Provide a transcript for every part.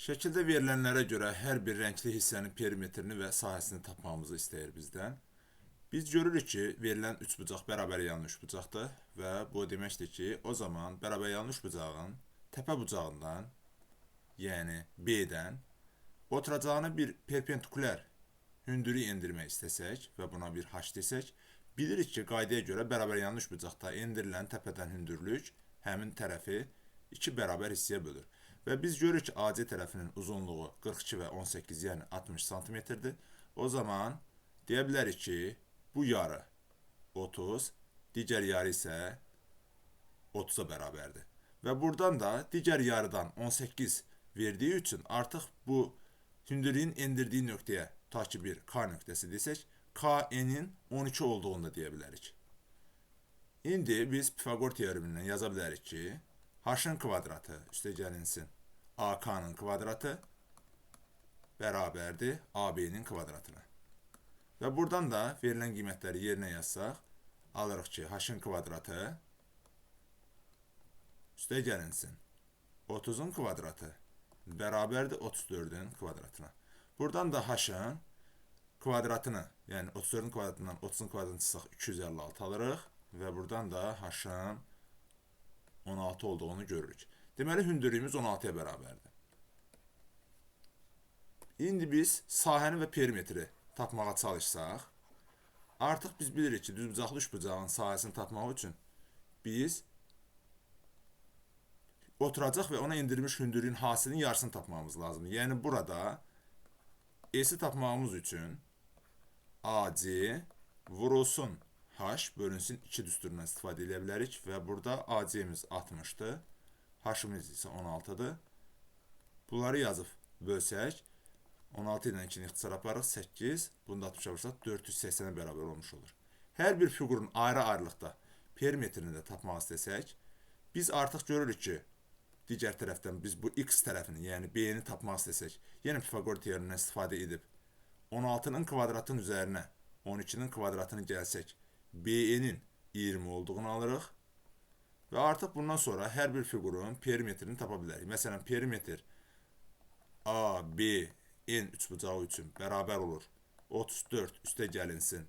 Şəkildə verilənlərə görə hər bir rəngli hissənin perimetrini və sahəsini tapmamızı istəyir bizdən. Biz görürük ki, verilən üçbucaq bərabər yanlı üçbucaqdır və bu deməkdir ki, o zaman bərabər yanlı üçbucağın təpə bucağından, yəni B-dən oturacağını bir perpendikulyar hündürlük endirmək istəsək və buna bir H desək, bilirik ki, qaydaya görə bərabər yanlı üçbucaqda endirilən təpədən hündürlük həmin tərəfi 2 bərabər hissəyə bölür. Və biz görürük ki, AC tərəfinin uzunluğu 42 və 18, yəni 60 cm-dir. O zaman deyə bilərik ki, bu yarı 30, digər yarı isə 30-a bərabərdir. Və buradan da digər yarıdan 18 verdiyi üçün artıq bu hündürlüyün endirdiyi nöqtəyə ta ki bir K nöqtəsi desək, KN-in 12 olduğunu da deyə bilərik. İndi biz Pifagor teoremindən yaza bilərik ki, H-ın kvadratı üstəgəlinsin AK-nın kvadratı bərabərdir AB-nin kvadratına. Və buradan da verilən qiymətləri yerinə yazsaq, alırıq ki, H-ın kvadratı üstəgəlinsin 30-un kvadratı bərabərdir 34-ün kvadratına. Buradan da H-ın kvadratını, yəni 34-ün kvadratından 30-un kvadratını çıxsaq 256 alırıq və buradan da H-ın 16 olduğunu görürük. Deməli, hündürlüyümüz 16-ya bərabərdir. İndi biz sahəni və perimetri tapmağa çalışsaq, artıq biz bilirik ki, düzbucaqlı üçbucağın sahəsini tapmaq üçün biz oturacaq və ona endirilmiş hündürlüyün hasilinin yarısını tapmamız lazımdır. Yəni, burada S-i tapmağımız üçün AC vurulsun H bölünsün 2 düsturundan istifadə edə bilərik və burada AC-miz 60-dır, H-ımız isə 16-dır. Bunları yazıb bölsək, 16 ilə 2-ni ixtisar aparıq, 8, bunu da 60-a vursak 480-ə bərabər olmuş olur. Hər bir fiqurun ayrı-ayrılıqda perimetrini də tapmaq istəsək, biz artıq görürük ki, digər tərəfdən biz bu X tərəfini, yəni B-ni tapmaq istəsək, yenə Pifagor teoremindən istifadə edib 16-nın kvadratının üzərinə 12-nin kvadratını gəlsək, BE-nin 20 olduğunu alırıq və artıq bundan sonra hər bir fiqurun perimetrini tapa bilərik. Məsələn, perimetr ABN üçbucağı üçün bərabər olur 34 üstəgəlinsin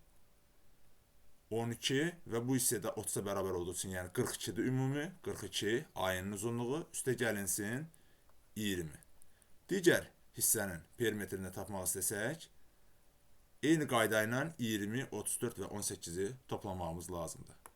12 və bu hissədə 30-a bərabər olduğu üçün, yəni 42-dir ümumi, 42 AN-ın uzunluğu üstəgəlinsin 20. Digər hissənin perimetrini tapmaq istəsək, eyni qayda ilə 20, 34 və 18-i toplamamız lazımdır.